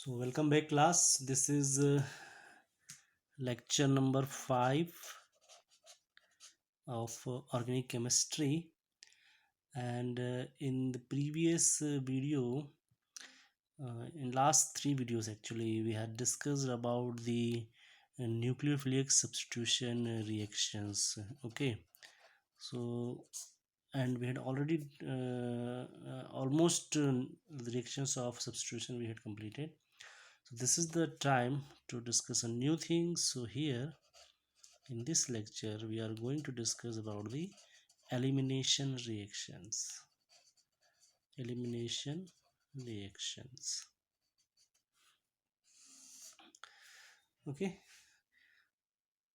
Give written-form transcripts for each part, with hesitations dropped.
So, welcome back, class. This is lecture number 5 of organic chemistry. And in the previous video, in last three videos, actually, we had discussed about the nucleophilic substitution reactions. Okay, so and we had already almost the reactions of substitution we had completed. So this is the time to discuss a new thing. So here in this lecture we are going to discuss about the elimination reactions. Elimination reactions. Okay,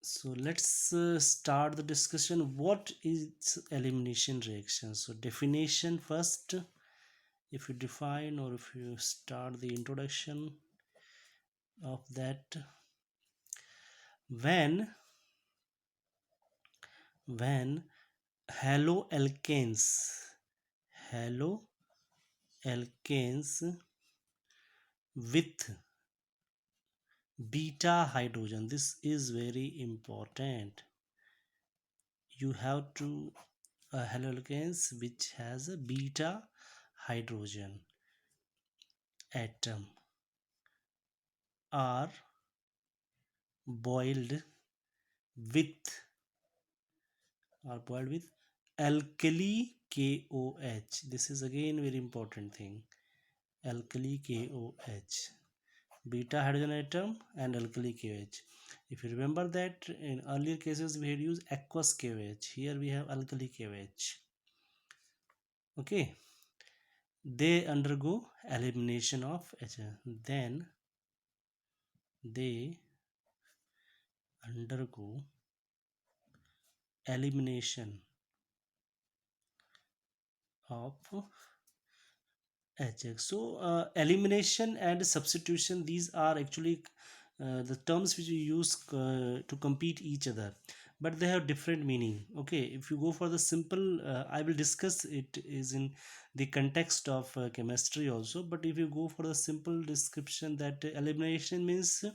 so let's start the discussion. What is elimination reaction? So definition first. If you define or if you start the introduction of that, when haloalkanes haloalkanes with beta hydrogen, this is very important. You have to haloalkanes which has a beta hydrogen atom are boiled with alkali KOH. This is again very important thing. Alkali KOH, beta hydrogen atom and alkali KOH. If you remember that in earlier cases we had used aqueous KOH, here we have alkali KOH. Okay, they undergo elimination of H. Then they undergo elimination of HX. So elimination and substitution, these are actually the terms which we use to compete each other, but they have different meaning. Okay, if you go for the simple, I will discuss it is in the context of chemistry also, but if you go for the simple description, that elimination means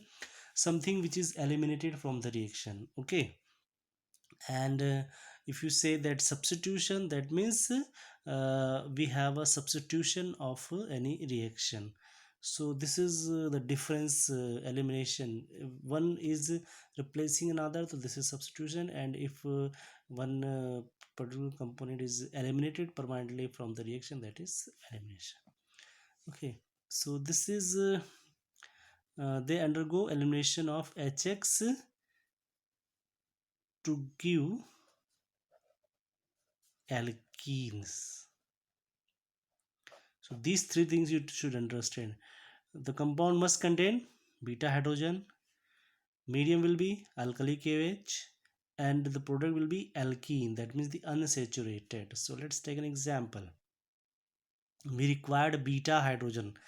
something which is eliminated from the reaction. Okay, and if you say that substitution, that means we have a substitution of any reaction. So this is the difference. Elimination, one is replacing another, so this is substitution. And if one particular component is eliminated permanently from the reaction, that is elimination. Okay, so this is they undergo elimination of HX to give alkenes. So these three things you should understand. The compound must contain beta hydrogen, medium will be alkali KOH, and the product will be alkene, that means the unsaturated. So let's take an example. We required beta hydrogen,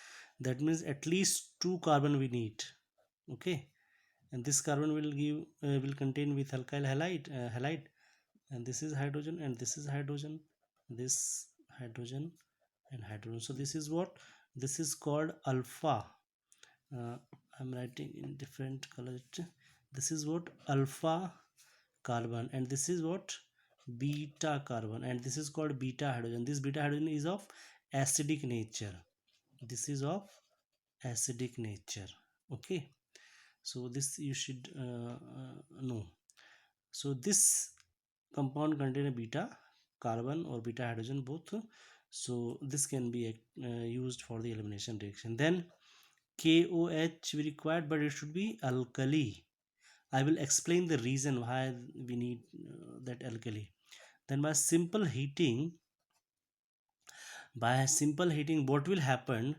that means at least 2 carbon we need. Okay, and this carbon will contain with alkyl halide, and this is hydrogen, and this is hydrogen, this hydrogen and hydrogen. So this is what, this is called alpha. I'm writing in different color. This is what alpha carbon, and this is what beta carbon, and this is called beta hydrogen. This beta hydrogen is of acidic nature. This is of acidic nature. Okay, so this you should know. So this compound contain a beta carbon or beta hydrogen both. So this can be used for the elimination reaction. Then KOH we required, but it should be alkali. I will explain the reason why we need that alkali. Then by simple heating, what will happen?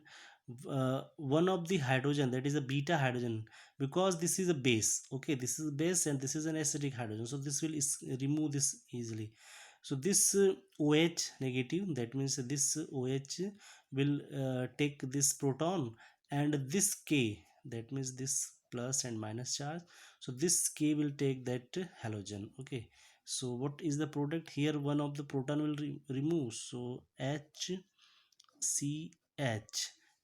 One of the hydrogen, that is a beta hydrogen, because this is a base. Okay, this is a base and this is an acidic hydrogen, so this will remove this easily. So this OH negative, that means this OH will take this proton, and this K, that means this plus and minus charge, so this K will take that halogen. Okay, so what is the product here? One of the proton will remove, so HCH,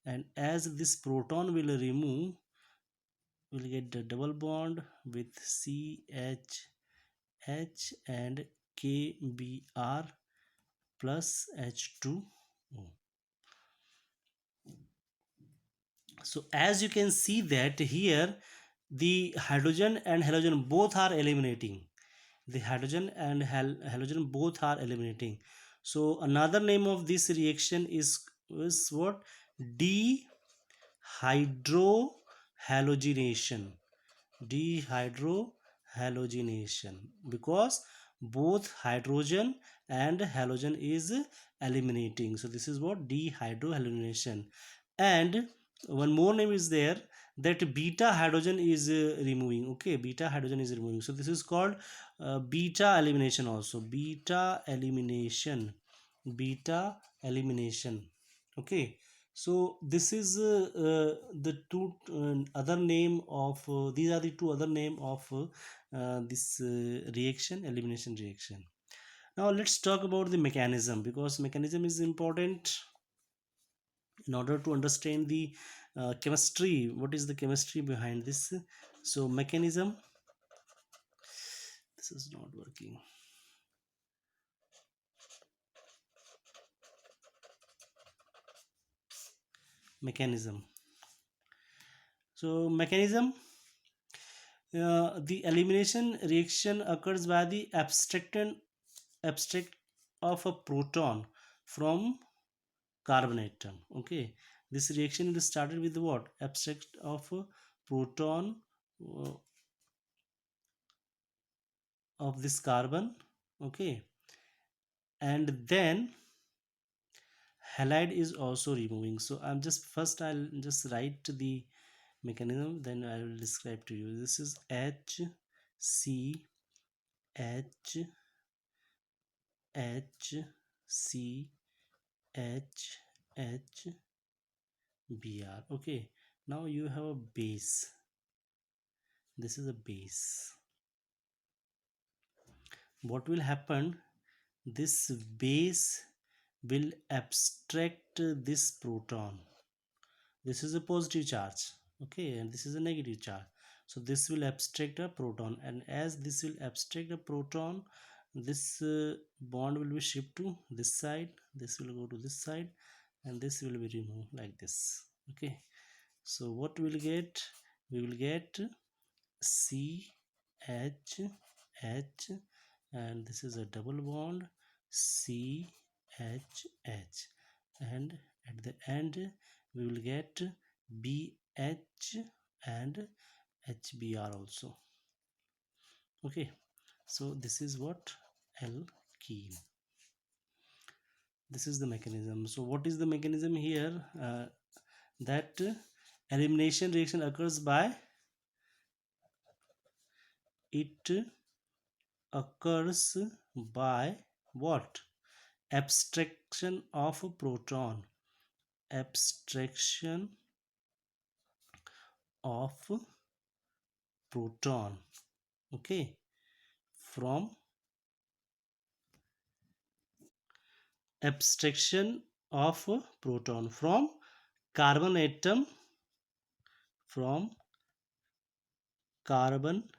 and as this proton will remove, we'll get the double bond with CH H and KBr plus H2O. So as you can see that here the hydrogen and halogen both are eliminating. The hydrogen and halogen both are eliminating. So another name of this reaction is what? Dehydrohalogenation. Dehydrohalogenation, because both hydrogen and halogen is eliminating. So this is what dehydrohalogenation. And one more name is there, that beta hydrogen is removing. Okay, beta hydrogen is removing, so this is called beta elimination also. Beta elimination. Beta elimination. Okay, so this is the two other name of these are the two other name of this reaction, elimination reaction. Now let's talk about the mechanism, because mechanism is important in order to understand the chemistry. What is the chemistry behind this? So mechanism, this is not working. Mechanism. So mechanism, the elimination reaction occurs by the abstract of a proton from carbon atom. Okay, this reaction is started with what? Abstract of a proton uh, of this carbon. Okay, and then halide is also removing. So I'm just first I'll just write the mechanism, then I will describe to you. This is H C H H C H H Br. Okay, now you have a base. This is a base. What will happen? This base will abstract this proton. This is a positive charge. Okay, and this is a negative charge. So this will abstract a proton, and as this will abstract a proton, this bond will be shifted to this side, this will go to this side, and this will be removed like this. Okay, so what we'll get? We will get C H H, and this is a double bond C H H, and at the end we will get BH and HBr also. Okay, so this is what? Alkene. This is the mechanism. So what is the mechanism here? That elimination reaction occurs by, it occurs by what? Abstraction of a proton. Abstraction of proton. Okay, from abstraction of a proton from carbon atom, from carbon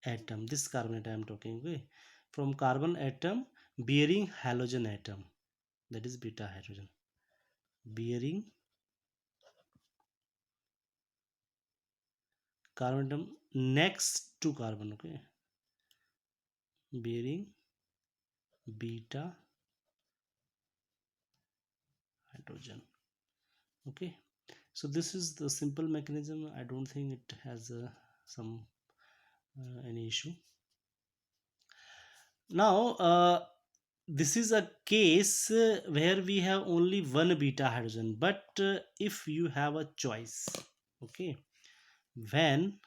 atom, this carbon atom I'm talking. Okay, from carbon atom bearing halogen atom, that is beta hydrogen, bearing carbon atom next to carbon. Okay, bearing beta hydrogen. Okay, so this is the simple mechanism. I don't think it has some any issue. Now this is a case where we have only one beta hydrogen, but if you have a choice, okay, when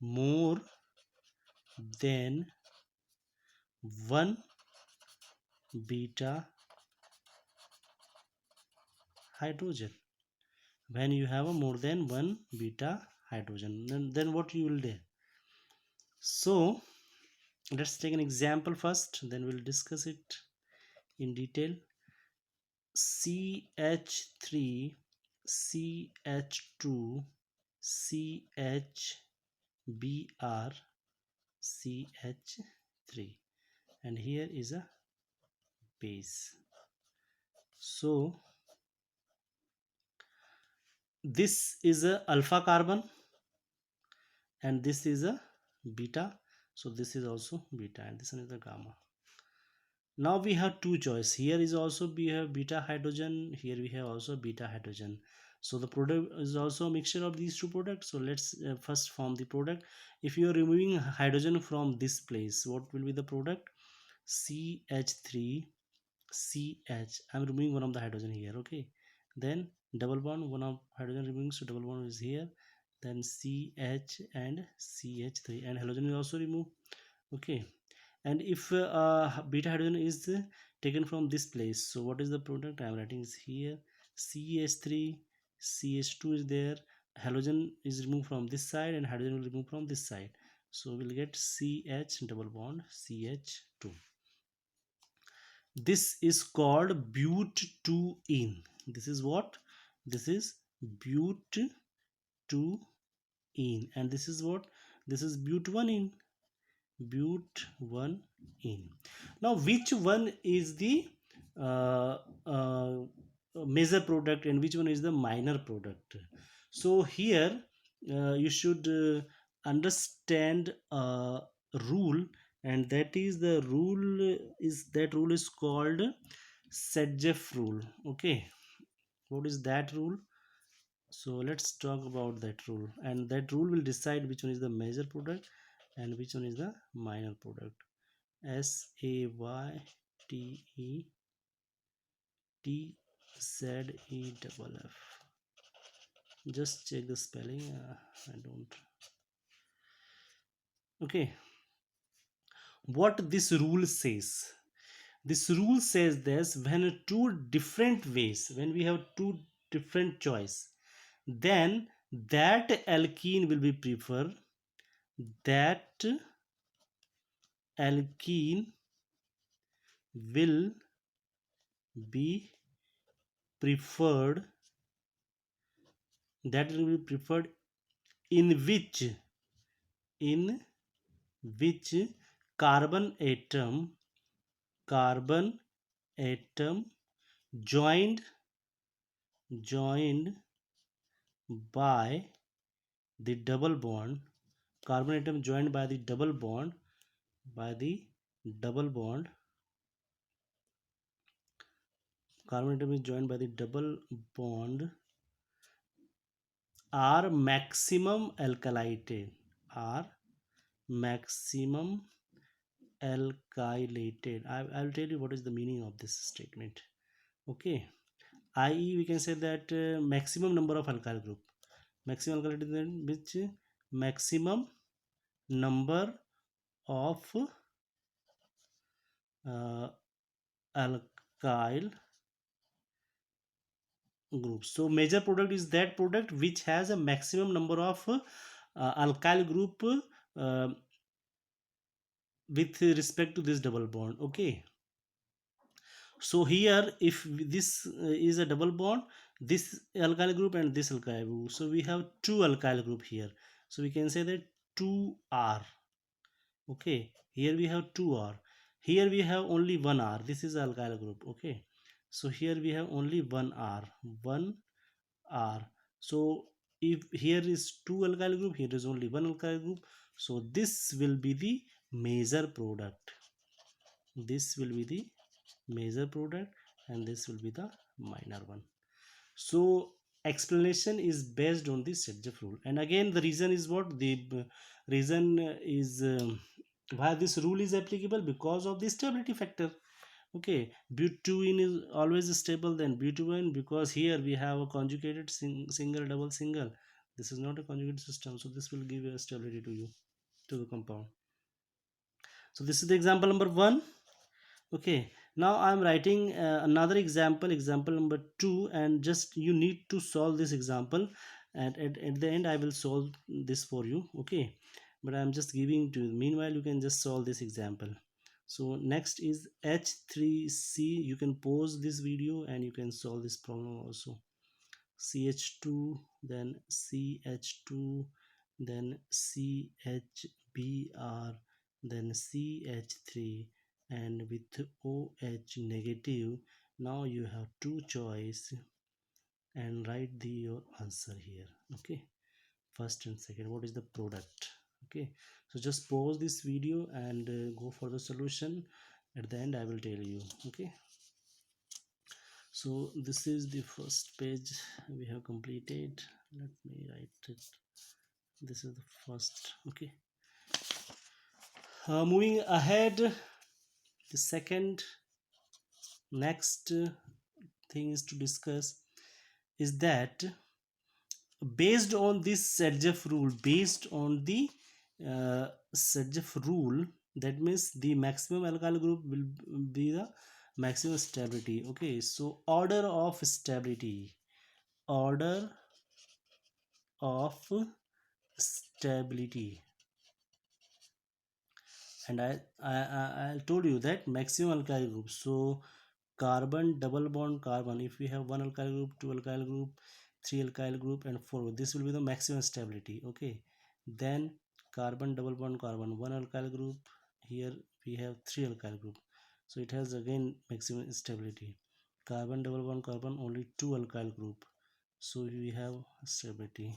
more than one beta hydrogen, when you have a more than one beta hydrogen, then what you will do? So let's take an example first, then we'll discuss it in detail. CH3, CH2, CHBr, CH3, and here is a base. So this is a alpha carbon and this is a beta, so this is also beta and this one is the gamma. Now we have two choice. Here is also we have beta hydrogen, here we have also beta hydrogen. So the product is also a mixture of these two products. So let's first form the product. If you are removing hydrogen from this place, what will be the product? CH3 CH. I'm removing one of the hydrogen here. Okay, then double bond, one of hydrogen removing, so double bond is here, then CH and CH3, and halogen is also removed. Okay, and if beta hydrogen is taken from this place, so what is the product? I'm writing is here CH3 CH2 is there, halogen is removed from this side and hydrogen will remove from this side, so we'll get CH double bond CH2. This is called but2ene. This is what? This is but2ene, and this is what? This is but1ene. But1ene. Now which one is the uh, uh, major product and which one is the minor product? So here you should understand a rule, and that is the rule is called Sedgwick rule. Okay, what is that rule? So let's talk about that rule, and that rule will decide which one is the major product and which one is the minor product. SAYTZEFF. Just check the spelling. I don't. Okay, what this rule says? This rule says this: when two different ways, when we have two different choice, then that alkene will be preferred, that alkene will be preferred, that will be preferred in which carbon atom joined by the double bond, carbon atom joined by the double bond, by the double bond carbon atom is joined by the double bond, are maximum alkylated, are maximum alkylated. I'll tell you what is the meaning of this statement. Okay, i.e. we can say that maximum number of alkyl group, maximum alkylated, which maximum number of alkyl groups. So major product is that product which has a maximum number of alkyl group with respect to this double bond. Okay, so here if this is a double bond, this alkyl group and this alkyl group, so we have two alkyl group here, so we can say that 2R. Okay, here we have 2R, here we have only 1R, this is alkyl group. Okay, so here we have only 1R. So if here is two alkyl group, here is only one alkyl group, so this will be the major product, this will be the major product, and this will be the minor one. So explanation is based on the Sedgwick rule, and again the reason is what? The reason is why this rule is applicable, because of the stability factor. Okay, but2ene is always stable than but1, because here we have a conjugated single double single, this is not a conjugated system, so this will give a stability to you, to the compound. So this is the example number 1. Okay, now I'm writing another example, example number 2, and just you need to solve this example, and at the end I will solve this for you. Okay, but I'm just giving to you, meanwhile you can just solve this example. So next is H3C. You can pause this video and you can solve this problem also. CH2, then CH2, then CHBr, then CH3, and with OH negative. Now you have two choice and write your answer here. Okay, first and second, what is the product? Okay, so just pause this video and go for the solution. At the end I will tell you. Okay, so this is the first page we have completed. Let me write it. This is the first. Okay, moving ahead, the second next thing is to discuss is that based on this Sergeff rule, based on the Sergeff rule, that means the maximum alkyl group will be the maximum stability. Okay, so order of stability, order of stability, and I told you that maximum alkyl group. So carbon double bond carbon, if we have one alkyl group, two alkyl group, three alkyl group, and four, this will be the maximum stability. Okay, then carbon double bond carbon, one alkyl group, here we have three alkyl group, so it has again maximum stability. Carbon double bond carbon, only two alkyl group, so we have stability.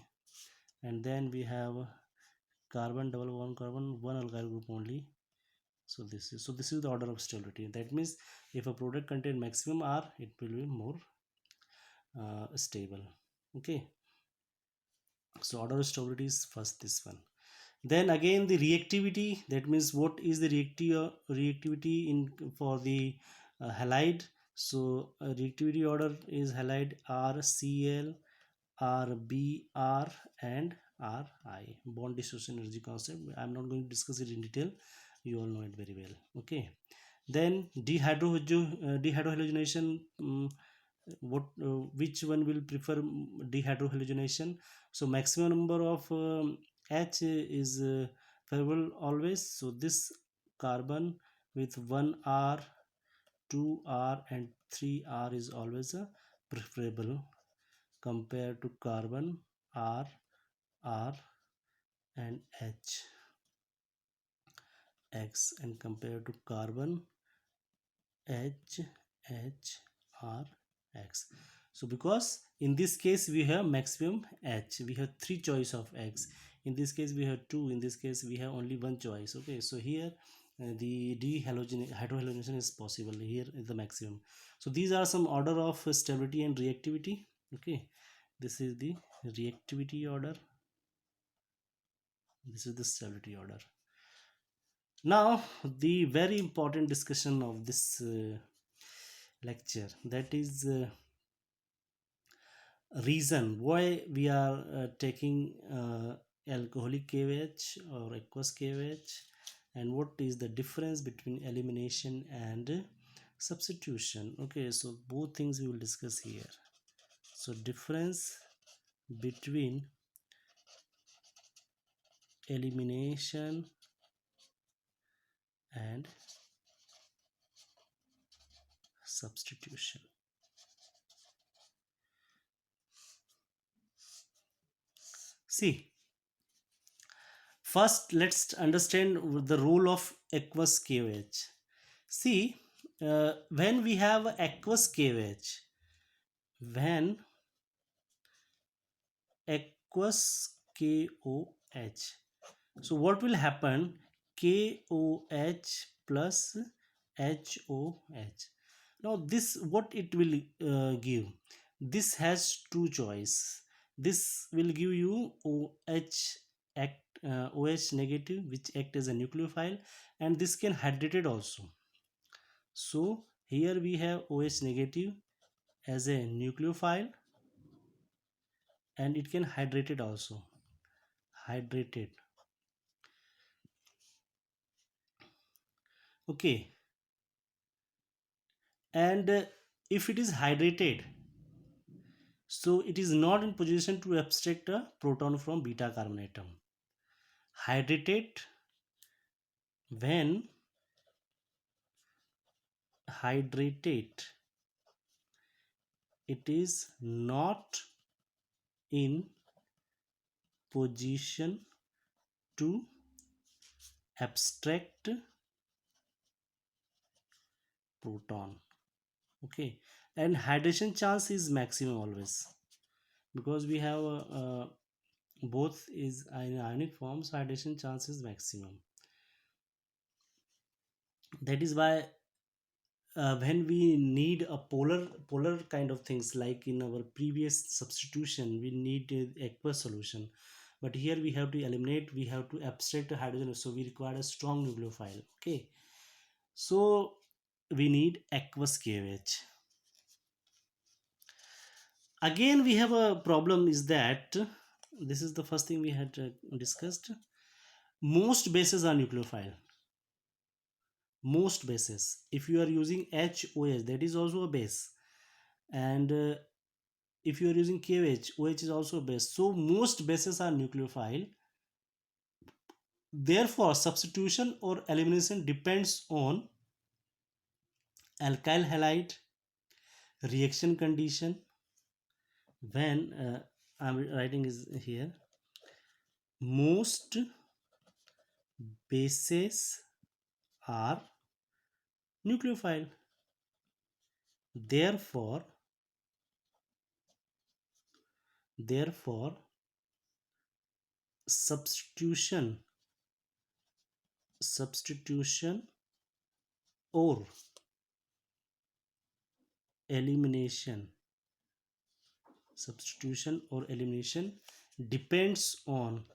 And then we have carbon double bond carbon, one alkyl group only, so this is the order of stability. That means if a product contain maximum R, it will be more stable. Okay, so order of stability is first this one. Then again the reactivity, that means what is the reactivity in for the halide. So reactivity order is halide RCl, RBr, and Ri. Bond dissociation energy concept, I'm not going to discuss it in detail, you all know it very well. Okay, then dehydrogenation. What which one will prefer dehydrogenation? So maximum number of H is favorable always, so this carbon with 1R, 2R, and 3R is always preferable compared to carbon R, R, and H, X, and compared to carbon H, H, R, X. So because in this case we have maximum H, we have three choice of X. In this case we have two, in this case we have only one choice. Okay, so here the dehydrogenation is possible, here is the maximum. So these are some order of stability and reactivity. Okay, this is the reactivity order, this is the stability order. Now the very important discussion of this lecture, that is reason why we are taking alcoholic KVH or aqueous KVH, and what is the difference between elimination and substitution. Okay, so both things we will discuss here. So difference between elimination and substitution. See, first let's understand the role of aqueous KVH. See, when we have aqueous KVH, when aqueous KOH, so what will happen? KOH plus HOH. Now this, what it will give? This has two choice. This will give you OH negative, which act as a nucleophile, and this can hydrated also. So here we have OH negative as a nucleophile, and it can hydrated also, hydrated. Okay, and if it is hydrated, so it is not in position to abstract a proton from beta carbon atom. Hydrated, when hydrated, it is not in position to abstract proton. Okay, and hydration chance is maximum always, because we have both is in ionic form, so hydration chance is maximum. That is why when we need a polar kind of things, like in our previous substitution we need aqueous solution, but here we have to eliminate, we have to abstract the hydrogen, so we require a strong nucleophile. Okay, so we need aqueous KOH. Again we have a problem, is that this is the first thing we had discussed. Most bases are nucleophile. Most bases, if you are using HOH, that is also a base, and if you are using KOH, OH is also a base, so most bases are nucleophile. Therefore substitution or elimination depends on alkyl halide reaction condition. When I'm writing is here, most bases are nucleophile. Therefore substitution or elimination substitution or elimination depends on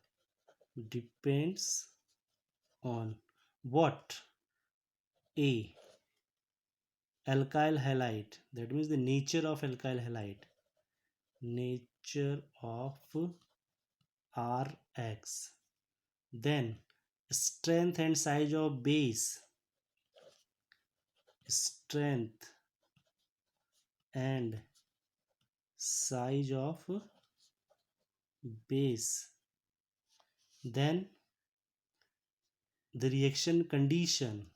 what? A, alkyl halide, that means the nature of alkyl halide, nature of Rx, then strength and size of base, strength and size of base, then the reaction condition.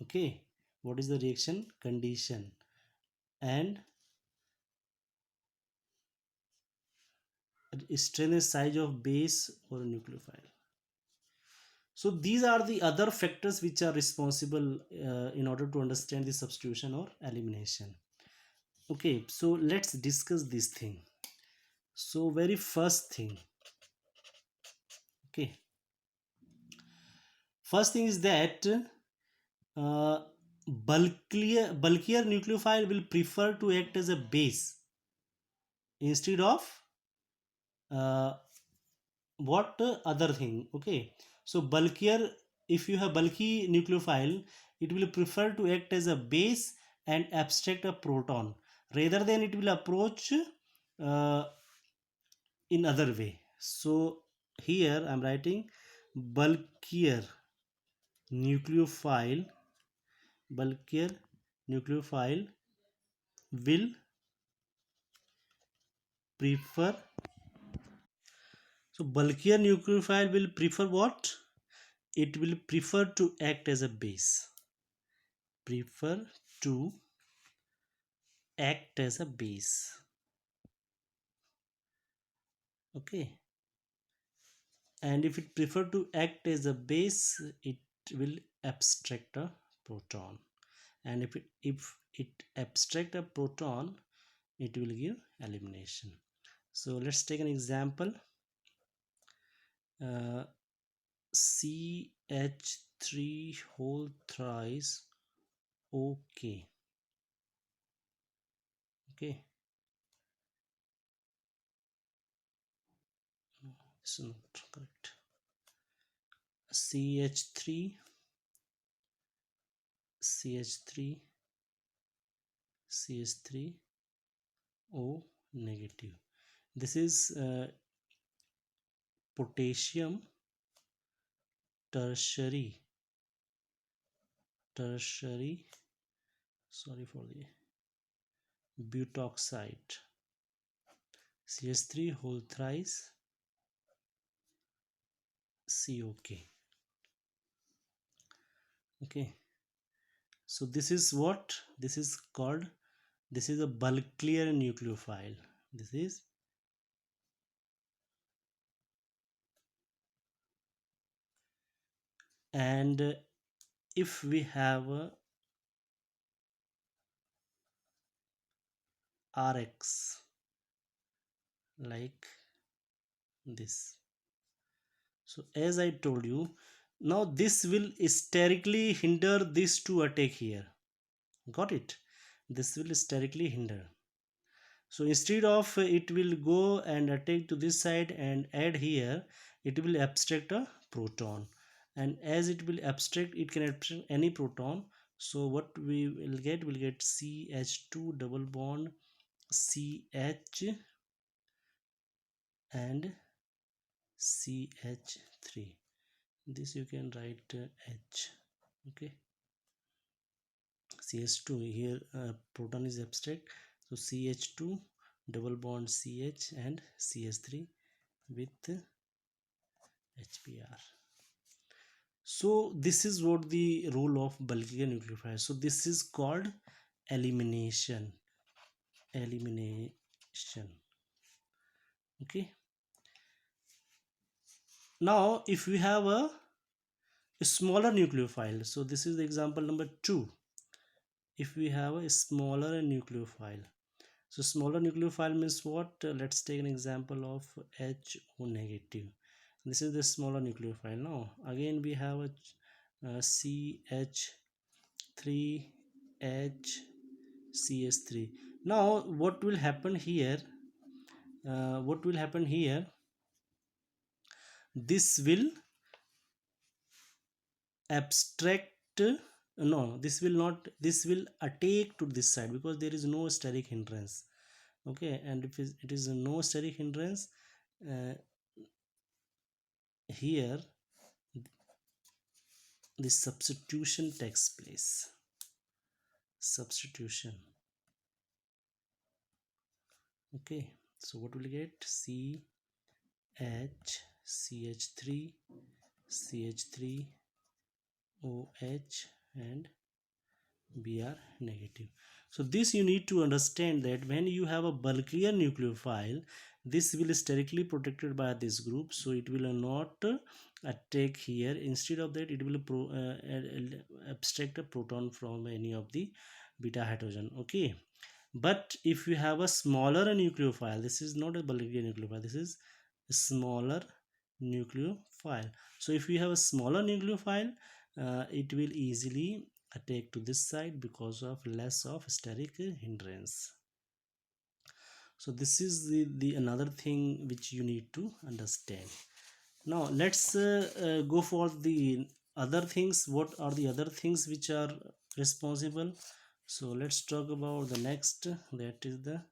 Okay, what is the reaction condition? And strength and size of base or nucleophile. So these are the other factors which are responsible in order to understand the substitution or elimination. Okay, so let's discuss this thing. So very first thing, okay, first thing is that uh, bulkier nucleophile will prefer to act as a base instead of uh, what other thing. Okay, so bulkier, if you have bulky nucleophile, it will prefer to act as a base and abstract a proton, rather than it will approach uh, in other way. So here I'm writing bulkier nucleophile bulkier nucleophile will prefer, so bulkier nucleophile will prefer what? It will prefer to act as a base, prefer to act as a base. Okay, and if it prefer to act as a base, it will abstract a proton, and if it abstract a proton, it will give elimination. So let's take an example. uh, CH3 whole thrice OK. Okay, it's not correct. CH3 CH3 CH3 O negative. This is potassium tertiary tertiary sorry for the butoxide. CH3 whole thrice COK. Okay, so this is what this is called. This is a bulk clear nucleophile. This is, and if we have a RX like this, so as I told you, now this will sterically hinder this to attack here. Got it? This will sterically hinder. So instead of it will go and attack to this side and add here, it will abstract a proton, and as it will abstract, it can abstract any proton. So what we will get, we'll get CH2 double bond CH and CH3. This you can write H. Okay, CH2 here, proton is abstract, so CH2 double bond CH and CH3 with HBr. So this is what the role of bulky nucleophile. So this is called elimination. Elimination. Okay. Now if we have a smaller nucleophile, so this is the example number 2. If we have a smaller nucleophile, so smaller nucleophile means what? Let's take an example of HO negative. This is the smaller nucleophile. Now again we have a CH3HCS3. Now what will happen here? This will abstract, no, this will not, this will attack to this side because there is no steric hindrance. Okay, and if it is no steric hindrance, uh, here the substitution takes place. Substitution. Okay, so what will we get? CH3 CH3 OH and Br negative. So this you need to understand that when you have a bulkier nucleophile, this will sterically protected by this group, so it will not attack here. Instead of that, it will abstract a proton from any of the beta hydrogen. Okay, but if you have a smaller nucleophile, this is not a bulkier nucleophile, this is a smaller nucleophile. So if you have a smaller nucleophile, it will easily attack to this side because of less of steric hindrance. So this is the another thing which you need to understand. Now let's go for the other things. What are the other things which are responsible? So let's talk about the next, that is the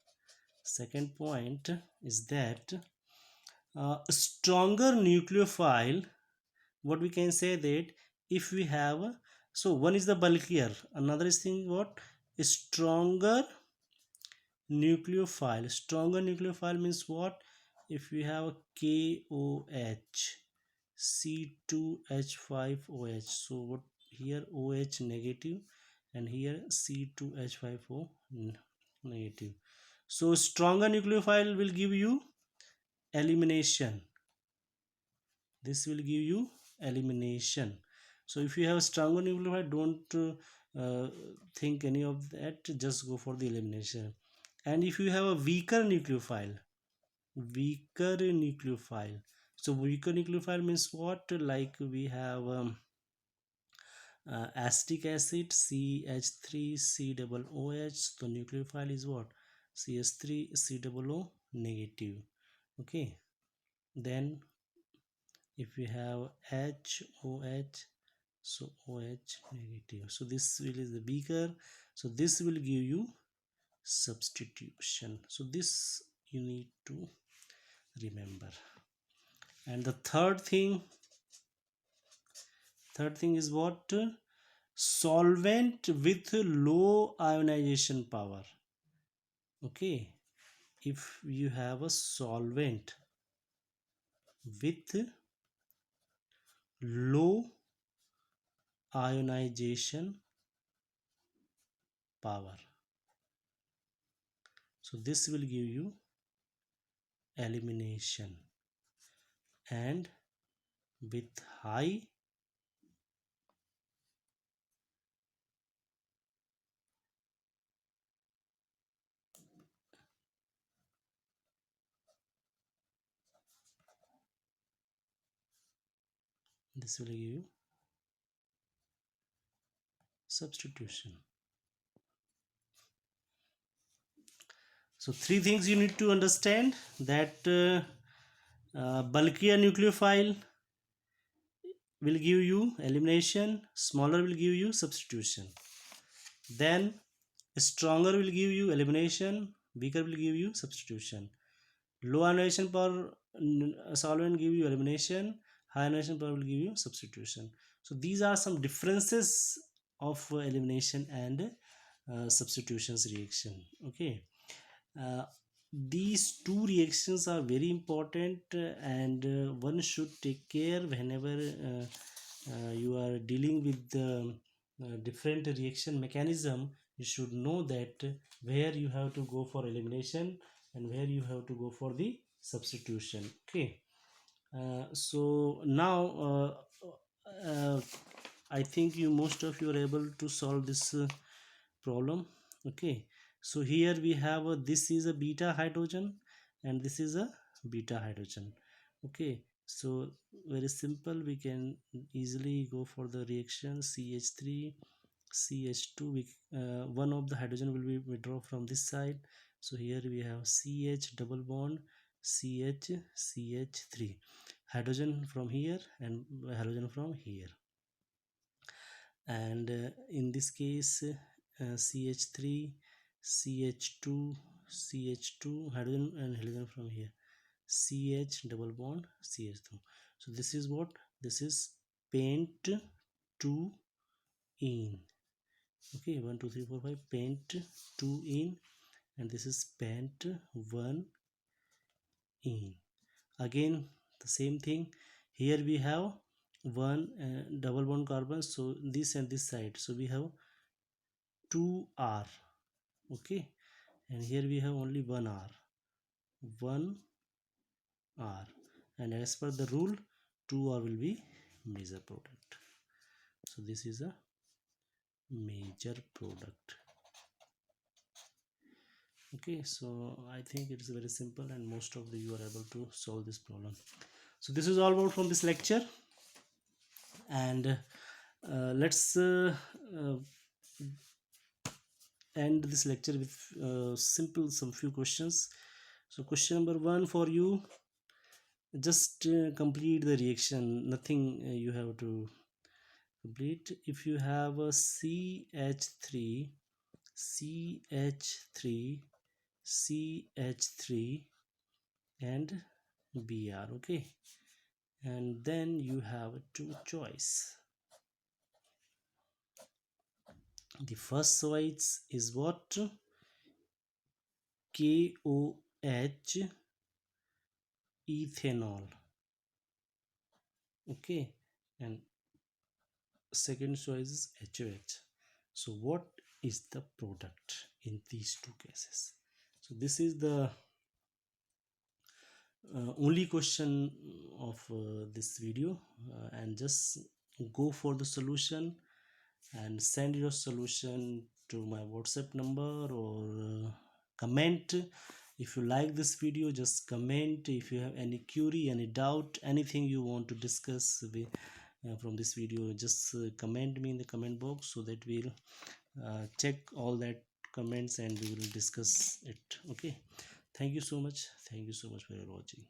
second point, is that stronger nucleophile, what we can say that if we have, so one is the bulkier, another is thing what, stronger nucleophile. Stronger nucleophile means what? If we have a KOH C2H5OH, so what here, OH negative and here C2H5O negative. So stronger nucleophile will give you elimination. This will give you elimination. So if you have a stronger nucleophile, don't think any of that, just go for the elimination. And if you have a weaker nucleophile, so weaker nucleophile means what? Like we have acetic acid CH3COOH, the nucleophile is what? CH3COO negative. Okay, then if we have HOH, so OH negative, so this will is the weaker, so this will give you substitution. So this you need to remember. And the third thing is what? Solvent with low ionization power. Okay, if you have a solvent with low ionization power. So this will give you elimination, and with high this will give you substitution. So three things you need to understand, that bulkier nucleophile will give you elimination, smaller will give you substitution. Then stronger will give you elimination, weaker will give you substitution. Low ionization power solvent give you elimination, high ionization power will give you substitution. So these are some differences of elimination and substitutions reaction. Okay, uh, these two reactions are very important, and one should take care whenever you are dealing with the different reaction mechanism. You should know that where you have to go for elimination and where you have to go for the substitution. Okay, so now I think you most of you are able to solve this problem. Okay, so here we have this is a beta hydrogen and this is a beta hydrogen. Okay, so very simple, we can easily go for the reaction CH3 CH2. One of the hydrogen will be withdrawn from this side, so here we have CH double bond CH CH3, hydrogen from here and hydrogen from here. And in this case CH3 CH2 CH2, hydrogen and hydrogen from here, CH double bond CH2. So this is what, this is pent 2 in. Okay, 1 2 3 4 5, pent 2 in, and this is pent 1 in. Again the same thing, here we have one double bond carbon, so this and this side, so we have 2R. Okay, and here we have only 1R, 1R, and as per the rule 2R will be major product. So this is a major product. Okay, so I think it is very simple and most of you are able to solve this problem. So this is all about from this lecture, and let's end this lecture with simple some few questions. So question number 1 for you, just complete the reaction, nothing you have to complete. If you have a CH3 CH3 CH3 and Br, okay, and then you have two choice. The first choice is what, KOH ethanol. Okay, and second choice is HOH. So what is the product in these two cases? So this is the only question of this video, and just go for the solution and send your solution to my WhatsApp number, or comment. If you like this video, just comment. If you have any query, any doubt, anything you want to discuss from this video, just comment me in the comment box, so that we'll check all that comments and we will discuss it. Okay, thank you so much, thank you so much for your watching.